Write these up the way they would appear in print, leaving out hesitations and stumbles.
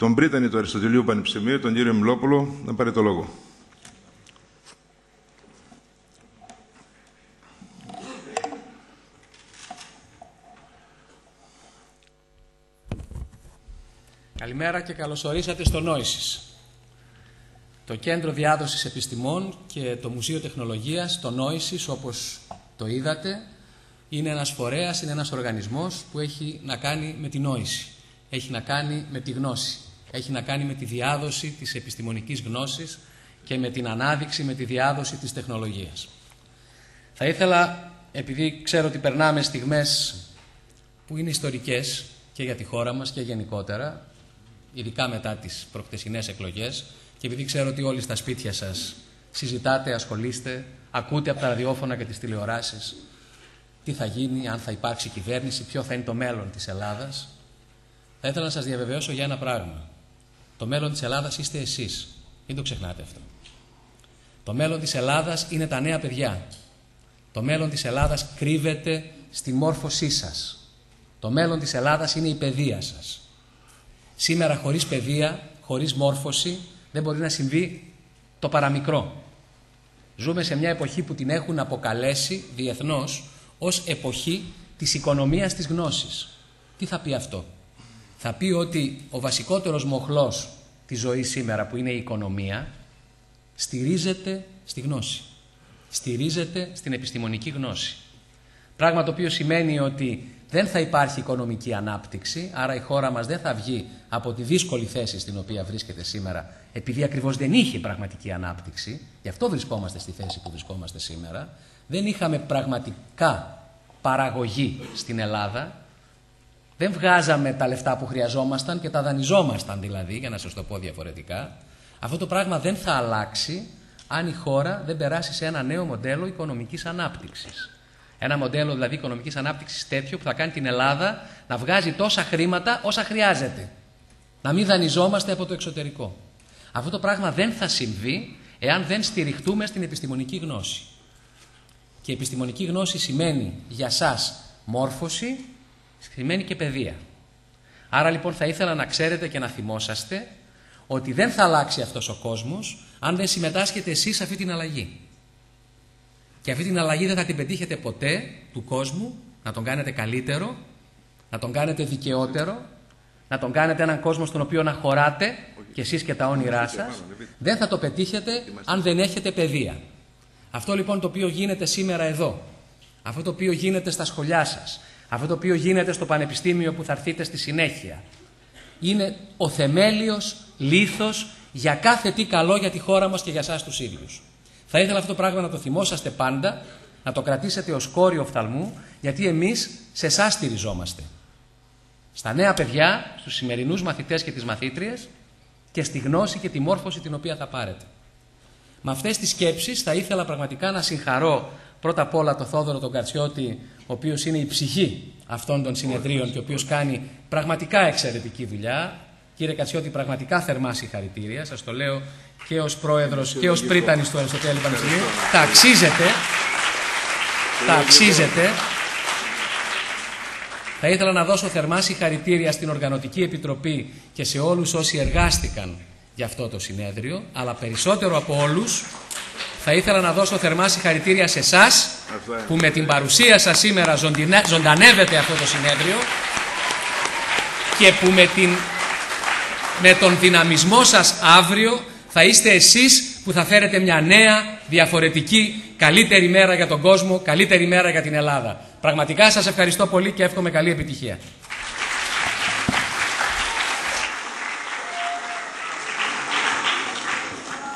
τον πρίτανη του Αριστοτελείου Πανεπιστημίου, τον κύριο Μιλόπουλο, να πάρει το λόγο. Καλημέρα και καλωσορίσατε στο Νόησις. Το Κέντρο Διάδοσης Επιστημών και το Μουσείο Τεχνολογίας, το Νόησις, όπως το είδατε, είναι ένας φορέας, είναι ένας οργανισμός που έχει να κάνει με τη νόηση, έχει να κάνει με τη γνώση, έχει να κάνει με τη διάδοση της επιστημονικής γνώσης και με την ανάδειξη, με τη διάδοση της τεχνολογίας. Θα ήθελα, επειδή ξέρω ότι περνάμε στιγμές που είναι ιστορικές και για τη χώρα μας και γενικότερα, ειδικά μετά τις προχτεσινές εκλογές, και επειδή ξέρω ότι όλοι στα σπίτια σας συζητάτε, ασχολείστε, ακούτε από τα ραδιόφωνα και τις τηλεοράσεις τι θα γίνει, αν θα υπάρξει κυβέρνηση, ποιο θα είναι το μέλλον της Ελλάδας, θα ήθελα να σας διαβεβαιώσω για ένα πράγμα. Το μέλλον της Ελλάδας είστε εσείς. Μην το ξεχνάτε αυτό. Το μέλλον της Ελλάδας είναι τα νέα παιδιά. Το μέλλον της Ελλάδας κρύβεται στη μόρφωσή σας. Το μέλλον της Ελλάδας είναι η παιδεία σας. Σήμερα χωρίς παιδεία, χωρίς μόρφωση, δεν μπορεί να συμβεί το παραμικρό. Ζούμε σε μια εποχή που την έχουν αποκαλέσει διεθνώς ως εποχή της οικονομίας της γνώσης. Τι θα πει αυτό? Θα πει ότι ο βασικότερος μοχλός της ζωής σήμερα, που είναι η οικονομία, στηρίζεται στη γνώση. Στηρίζεται στην επιστημονική γνώση. Πράγμα το οποίο σημαίνει ότι δεν θα υπάρχει οικονομική ανάπτυξη, άρα η χώρα μας δεν θα βγει από τη δύσκολη θέση στην οποία βρίσκεται σήμερα, επειδή ακριβώς δεν είχε πραγματική ανάπτυξη, γι' αυτό βρισκόμαστε στη θέση που βρισκόμαστε σήμερα, δεν είχαμε πραγματικά παραγωγή στην Ελλάδα, δεν βγάζαμε τα λεφτά που χρειαζόμασταν και τα δανειζόμασταν δηλαδή, για να σας το πω διαφορετικά. Αυτό το πράγμα δεν θα αλλάξει αν η χώρα δεν περάσει σε ένα νέο μοντέλο οικονομικής ανάπτυξης. Ένα μοντέλο δηλαδή οικονομικής ανάπτυξης τέτοιο που θα κάνει την Ελλάδα να βγάζει τόσα χρήματα όσα χρειάζεται. Να μην δανειζόμαστε από το εξωτερικό. Αυτό το πράγμα δεν θα συμβεί εάν δεν στηριχτούμε στην επιστημονική γνώση. Και επιστημονική γνώση σημαίνει για σας μόρφωση, σημαίνει και παιδεία. Άρα λοιπόν θα ήθελα να ξέρετε και να θυμόσαστε ότι δεν θα αλλάξει αυτός ο κόσμος αν δεν συμμετάσχετε εσείς σε αυτή την αλλαγή. Και αυτή την αλλαγή δεν θα την πετύχετε ποτέ του κόσμου, να τον κάνετε καλύτερο, να τον κάνετε δικαιότερο, να τον κάνετε έναν κόσμο στον οποίο να χωράτε και εσείς και τα όνειρά σας. Δεν θα το πετύχετε αν δεν έχετε παιδεία. Αυτό λοιπόν το οποίο γίνεται σήμερα εδώ, αυτό το οποίο γίνεται στα σχολιά σας, αυτό το οποίο γίνεται στο πανεπιστήμιο που θα έρθετε στη συνέχεια, είναι ο θεμέλιος λίθος για κάθε τι καλό για τη χώρα μας και για εσάς τους ίδιους. Θα ήθελα αυτό το πράγμα να το θυμόσαστε πάντα, να το κρατήσετε ως κόριο οφθαλμού, γιατί εμείς σε εσάς στηριζόμαστε. Στα νέα παιδιά, στους σημερινούς μαθητές και τις μαθήτριες και στη γνώση και τη μόρφωση την οποία θα πάρετε. Με αυτές τις σκέψεις θα ήθελα πραγματικά να συγχαρώ πρώτα απ' όλα τον Θόδωρο τον Κατσιώτη, ο οποίος είναι η ψυχή αυτών των συνεδρίων και ο οποίος κάνει πραγματικά εξαιρετική δουλειά. Κύριε Κατσιώτη, πραγματικά θερμά συγχαρητήρια. Σας το λέω και ως πρόεδρος και ως πρίτανης του Αριστοτέλειου Πανεπιστημίου. Τα αξίζετε. Τα αξίζετε. Θα ήθελα να δώσω θερμά συγχαρητήρια στην Οργανωτική Επιτροπή και σε όλους όσοι εργάστηκαν για αυτό το συνέδριο, αλλά περισσότερο από όλους θα ήθελα να δώσω θερμά συγχαρητήρια σε εσάς που με την παρουσία σας σήμερα ζωντανεύετε αυτό το συνέδριο και που με τον δυναμισμό σας αύριο θα είστε εσείς που θα φέρετε μια νέα, διαφορετική, καλύτερη μέρα για τον κόσμο, καλύτερη μέρα για την Ελλάδα. Πραγματικά σας ευχαριστώ πολύ και εύχομαι καλή επιτυχία.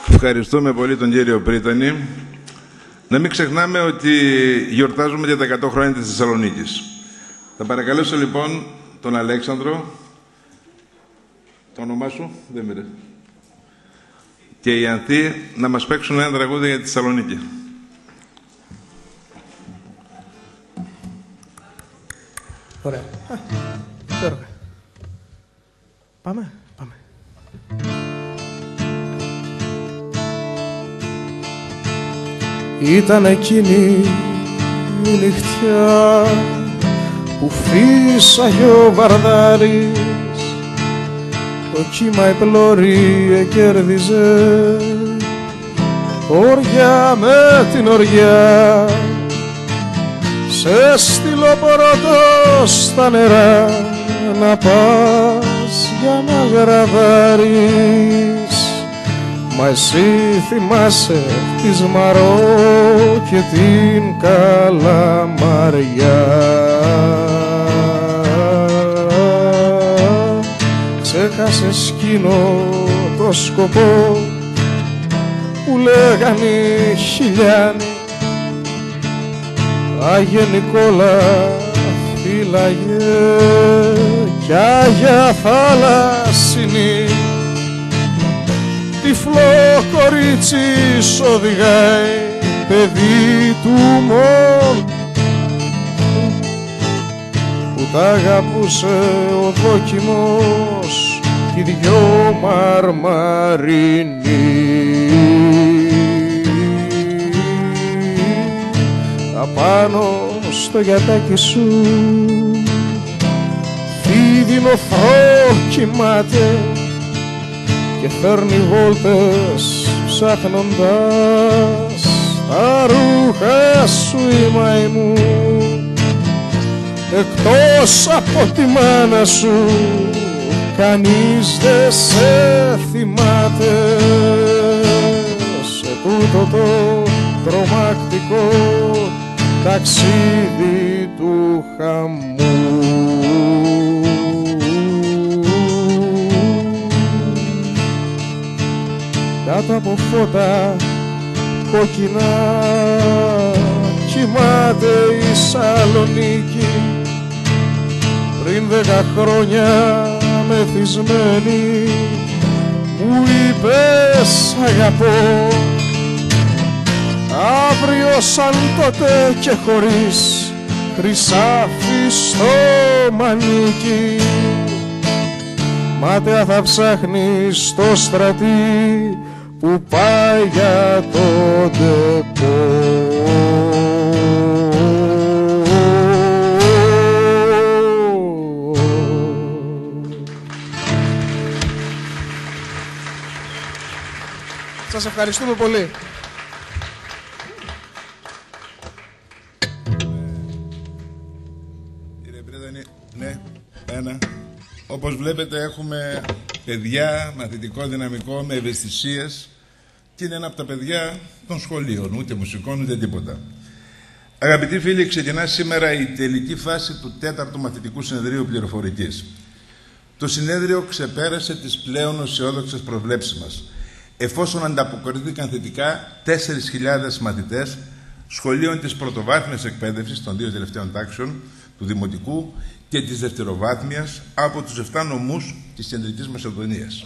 Ευχαριστούμε πολύ τον κύριο Πρίτανη. Να μην ξεχνάμε ότι γιορτάζουμε για τα 100 χρόνια της Θεσσαλονίκης. Θα παρακαλέσω λοιπόν τον Αλέξανδρο, το όνομά σου, δεν μοιράζει, και η Ανθή να μας παίξουν ένα τραγούδι για τη Θεσσαλονίκη. Ωραία. Πάμε. Ήταν εκείνη η νυχτιά που φύσαγε ο Βαρδάρης, το κύμα η πλώρη εκέρδιζε οριά με την οριά. Σε στείλω πρώτο στα νερά να πας για να γραδάρεις, μα εσύ θυμάσαι της Μαρό και την Καλαμαριά. Ξέχασες εκείνο το σκοπό που λέγαν οι χιλιάνοι, Άγιε Νικόλα φύλαγε κι Άγια Θαλασσινή. Τυφλό κορίτσι σ' οδηγάει, παιδί του μόνο, που τ' αγαπούσε ο δόκιμος κι οι δυο μαρμαρινοί. Απάνω στο γιατάκι σου φίδινο θρό κοιμάται και φέρνει βόλτες ψάχνοντας τα ρούχα σου η μαϊμού. Εκτός από τη μάνα σου κανείς δεν σε θυμάται σε τούτο το τρομακτικό ταξίδι του χαμού. Κάτω από φώτα κόκκινα κοιμάται η Σαλονίκη, πριν 10 χρόνια μεθυσμένη μου είπες αγαπώ. Αύριο σαν τότε και χωρίς χρυσάφι στο μανίκι, μάταια θα ψάχνεις στο στρατή που πάει για το ντεπό. Σας ευχαριστούμε πολύ. Κύριε Πρέτανη, ναι, ένα. Όπως βλέπετε έχουμε παιδιά, μαθητικό δυναμικό, με ευαισθησίες και είναι ένα από τα παιδιά των σχολείων, ούτε μουσικών ούτε τίποτα. Αγαπητοί φίλοι, ξεκινά σήμερα η τελική φάση του 4ου Μαθητικού Συνεδρίου Πληροφορικής. Το συνέδριο ξεπέρασε τις πλέον αισιόδοξες προβλέψεις μας, εφόσον ανταποκρίθηκαν θετικά 4.000 μαθητές σχολείων της πρωτοβάθμιας εκπαίδευσης των 2 τελευταίων τάξεων του Δημοτικού και της δευτεροβάθμιας από τους 7 νομούς της Κεντρικής Μακεδονίας.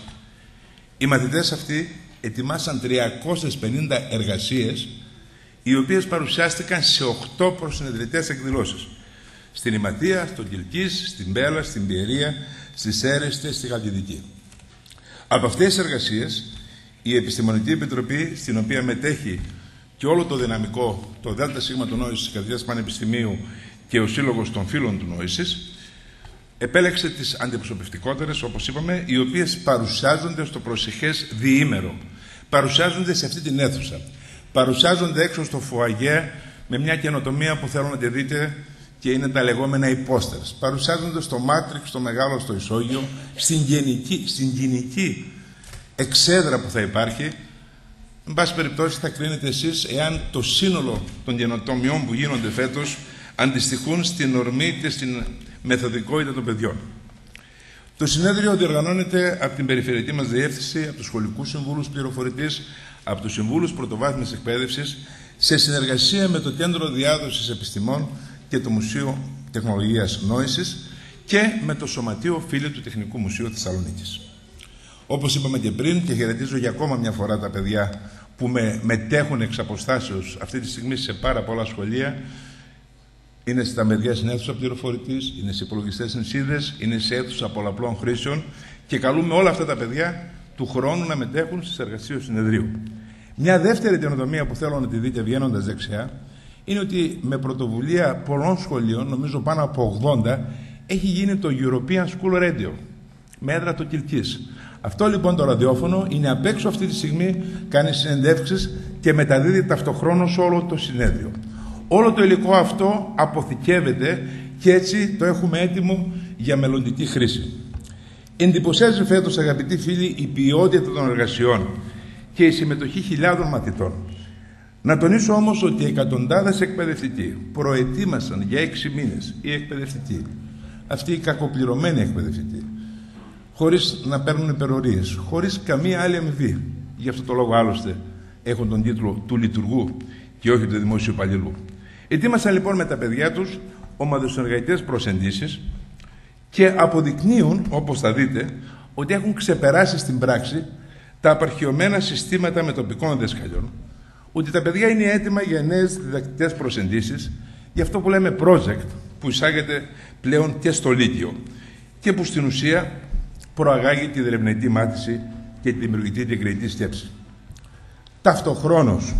Οι μαθητές αυτοί ετοιμάσαν 350 εργασίες, οι οποίες παρουσιάστηκαν σε 8 προσυνεδριτές εκδηλώσεις. Στην Ηματία, στον Κιλκής, στην Πέλα, στην Πιερία, στις Έρεστες, στη Χαλκιδική. Από αυτές τις εργασίες, η Επιστημονική Επιτροπή, στην οποία μετέχει και όλο το δυναμικό, το ΔΣ του Νόησης της Καθηγητής Πανεπιστημίου και ο Σύλλογος των Φίλων του Νόησης, επέλεξε τις αντιπροσωπευτικότερες, όπως είπαμε, οι οποίες παρουσιάζονται στο προσεχές διήμερο. Παρουσιάζονται σε αυτή την αίθουσα. Παρουσιάζονται έξω στο φουαγέ με μια καινοτομία που θέλω να τη δείτε και είναι τα λεγόμενα υπόστερς. Παρουσιάζονται στο Μάτριξ, στο Μεγάλο, στο Ισόγειο, στην κοινική εξέδρα που θα υπάρχει. Εν πάση περιπτώσει θα κρίνετε εσείς εάν το σύνολο των καινοτομιών που γίνονται φέτος αντιστοιχούν στην ορμή και στην μεθοδικότητα των παιδιών. Το συνέδριο διοργανώνεται από την περιφερειακή μας διεύθυνση, από τους σχολικούς συμβούλους πληροφορικής, από τους συμβούλους πρωτοβάθμιας εκπαίδευσης, σε συνεργασία με το Κέντρο Διάδοσης Επιστημών και το Μουσείο Τεχνολογίας Νόησης και με το Σωματείο Φίλοι του Τεχνικού Μουσείου Θεσσαλονίκης. Όπως είπαμε και πριν, και χαιρετίζω για ακόμα μια φορά τα παιδιά που μετέχουν εξ αποστάσεως αυτή τη στιγμή σε πάρα πολλά σχολεία. Είναι στα παιδιά στην αίθουσα πληροφορικής, είναι σε υπολογιστές ενσίδες, είναι σε αίθουσα πολλαπλών χρήσεων και καλούμε όλα αυτά τα παιδιά του χρόνου να μετέχουν στις εργασίες του συνεδρίου. Μια δεύτερη καινοτομία που θέλω να τη δείτε βγαίνοντας δεξιά είναι ότι με πρωτοβουλία πολλών σχολείων, νομίζω πάνω από 80, έχει γίνει το European School Radio με έδρα το Κιλκής. Αυτό λοιπόν το ραδιόφωνο είναι απ' έξω αυτή τη στιγμή, κάνει συνεντεύξεις και μεταδίδει ταυτοχρόνως όλο το συνέδριο. Όλο το υλικό αυτό αποθηκεύεται και έτσι το έχουμε έτοιμο για μελλοντική χρήση. Εντυπωσιάζει φέτος, αγαπητοί φίλοι, η ποιότητα των εργασιών και η συμμετοχή χιλιάδων μαθητών. Να τονίσω όμως ότι εκατοντάδες εκπαιδευτικοί προετοίμασαν για 6 μήνες οι εκπαιδευτικοί, αυτοί οι κακοπληρωμένοι εκπαιδευτικοί, χωρίς να παίρνουν υπερορίες, χωρίς καμία άλλη αμοιβή. Γι' αυτό το λόγο άλλωστε έχουν τον τίτλο του λειτουργού και όχι του δημόσιου υπαλλήλου. Ετοίμασαν λοιπόν με τα παιδιά τους ομαδοσυνεργατικές προσεντήσεις και αποδεικνύουν, όπως θα δείτε, ότι έχουν ξεπεράσει στην πράξη τα απαρχαιωμένα συστήματα με τοπικών διδασκαλιών, ότι τα παιδιά είναι έτοιμα για νέες διδακτικές προσεντήσεις, για αυτό που λέμε project, που εισάγεται πλέον και στο Λύκειο και που στην ουσία προαγάγει τη διερευνητική μάθηση και τη δημιουργική και κριτική σκέψη. Ταυτοχρόνως,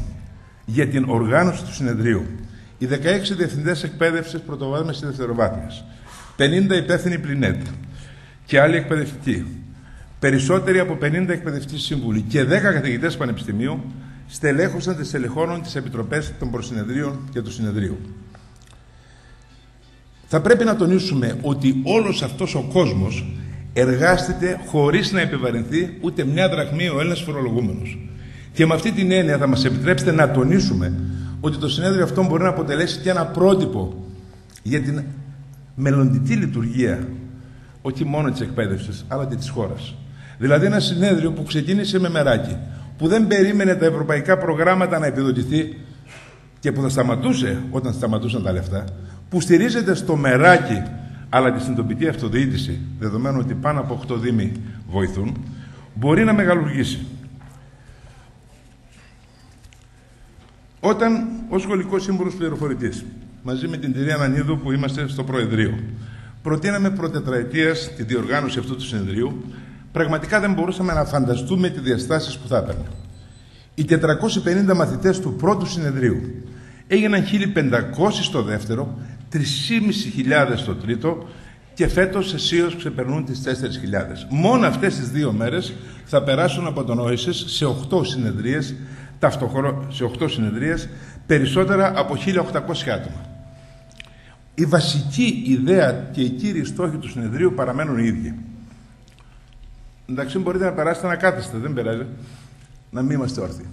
για την οργάνωση του συνεδρίου, οι 16 διευθυντές εκπαίδευσης πρωτοβάθμιας και δευτεροβάθμιας, 50 υπεύθυνοι πληνέτ και άλλοι εκπαιδευτικοί, περισσότεροι από 50 εκπαιδευτικοί σύμβουλοι και 10 καθηγητές πανεπιστημίου στελέχωσαν και στελεχώνουν τις επιτροπές των προσυνεδρίων και του συνεδρίου. Θα πρέπει να τονίσουμε ότι όλος αυτός ο κόσμος εργάστηκε χωρίς να επιβαρυνθεί ούτε μια δραχμή ο Έλληνας φορολογούμενος. Και με αυτή την έννοια θα μας επιτρέψετε να τονίσουμε ότι το συνέδριο αυτό μπορεί να αποτελέσει και ένα πρότυπο για την μελλοντική λειτουργία όχι μόνο της εκπαίδευσης αλλά και της χώρας. Δηλαδή ένα συνέδριο που ξεκίνησε με μεράκι, που δεν περίμενε τα ευρωπαϊκά προγράμματα να επιδοτηθεί και που θα σταματούσε όταν σταματούσαν τα λεφτά, που στηρίζεται στο μεράκι αλλά και στην τοπική αυτοδιοίκηση, δεδομένου ότι πάνω από 8 δήμοι βοηθούν, μπορεί να μεγαλουργήσει. Όταν ως σχολικός σύμβουλος πληροφορικής, μαζί με την κυρία Ανανίδου που είμαστε στο Προεδρείο, προτείναμε πρωτετραετίας τη διοργάνωση αυτού του συνεδρίου, πραγματικά δεν μπορούσαμε να φανταστούμε τις διαστάσεις που θα έπαιρνε. Οι 450 μαθητές του πρώτου συνεδρίου έγιναν 1.500 στο δεύτερο, 3.500 στο τρίτο και φέτος αισίως ξεπερνούν τις 4.000. Μόνο αυτές τις 2 μέρες θα περάσουν από τον ΟΕΣΕΣ σε 8 συνεδρίες, σε 8 συνεδρίες, περισσότερα από 1.800 άτομα. Η βασική ιδέα και οι κύριοι στόχοι του συνεδρίου παραμένουν οι ίδιοι. Εντάξει, μπορείτε να περάσετε να κάθεστε, δεν πειράζει, να μην είμαστε όρθιοι.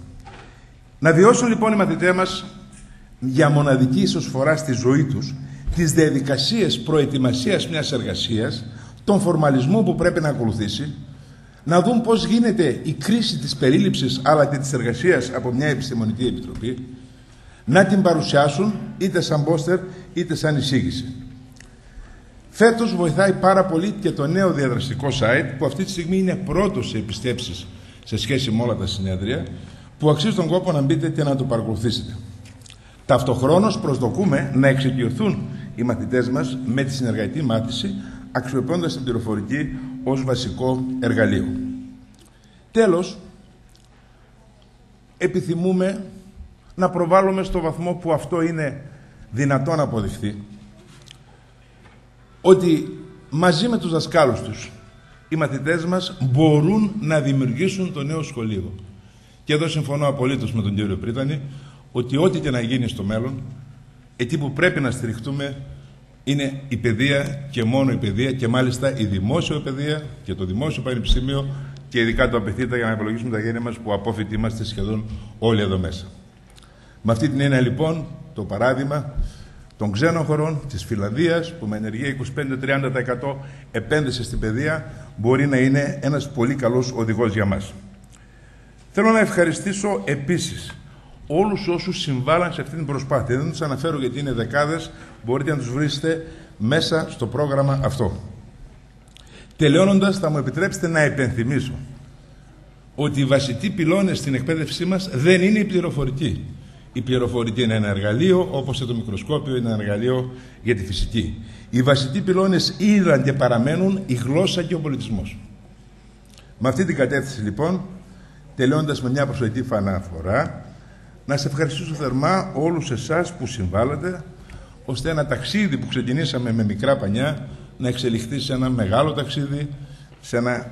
Να βιώσουν λοιπόν οι μαθητές μας για μοναδική ισοσφορά στη ζωή τους τις διαδικασίες προετοιμασίας μιας εργασίας, τον φορμαλισμό που πρέπει να ακολουθήσει, να δουν πώς γίνεται η κρίση της περίληψης αλλά και της εργασίας από μια επιστημονική επιτροπή, να την παρουσιάσουν είτε σαν πόστερ είτε σαν εισήγηση. Φέτος βοηθάει πάρα πολύ και το νέο διαδραστικό site που αυτή τη στιγμή είναι πρώτο σε επιστέψεις σε σχέση με όλα τα συνέδρια, που αξίζει τον κόπο να μπείτε και να το παρακολουθήσετε. Ταυτοχρόνως προσδοκούμε να εξοικειωθούν οι μαθητές μας με τη συνεργατική μάθηση, αξιοποιώντας την πληροφορική ως βασικό εργαλείο. Τέλος, επιθυμούμε να προβάλλουμε στο βαθμό που αυτό είναι δυνατό να αποδειχθεί, ότι μαζί με τους δασκάλους τους οι μαθητές μας μπορούν να δημιουργήσουν το νέο σχολείο. Και εδώ συμφωνώ απολύτως με τον κύριο Πρίτανη ότι ό,τι και να γίνει στο μέλλον, εκεί που πρέπει να στηριχτούμε είναι η παιδεία και μόνο η παιδεία, και μάλιστα η δημόσια παιδεία και το δημόσιο πανεπιστήμιο και ειδικά το απαιτείται για να υπολογίσουμε τα γένεια μας, που απόφοιτοι είμαστε σχεδόν όλοι εδώ μέσα. Με αυτή την έννοια λοιπόν το παράδειγμα των ξένων χωρών, της Φιλανδίας, που με ενεργεία 25-30% επένδυση στην παιδεία, μπορεί να είναι ένας πολύ καλός οδηγός για μας. Θέλω να ευχαριστήσω επίσης όλους όσους συμβάλλαν σε αυτή την προσπάθεια. Δεν τους αναφέρω γιατί είναι δεκάδες, μπορείτε να τους βρίσκετε μέσα στο πρόγραμμα αυτό. Τελειώνοντας, θα μου επιτρέψετε να υπενθυμίσω ότι οι βασικοί πυλώνες στην εκπαίδευσή μας δεν είναι η πληροφορική. Η πληροφορική είναι ένα εργαλείο, όπως και το μικροσκόπιο είναι ένα εργαλείο για τη φυσική. Οι βασικοί πυλώνες ήταν και παραμένουν η γλώσσα και ο πολιτισμός. Με αυτή την κατεύθυνση λοιπόν, τελειώντας με μια προσωπική αναφορά, να σε ευχαριστήσω θερμά όλους εσάς που συμβάλλατε, ώστε ένα ταξίδι που ξεκινήσαμε με μικρά πανιά να εξελιχθεί σε ένα μεγάλο ταξίδι, σε ένα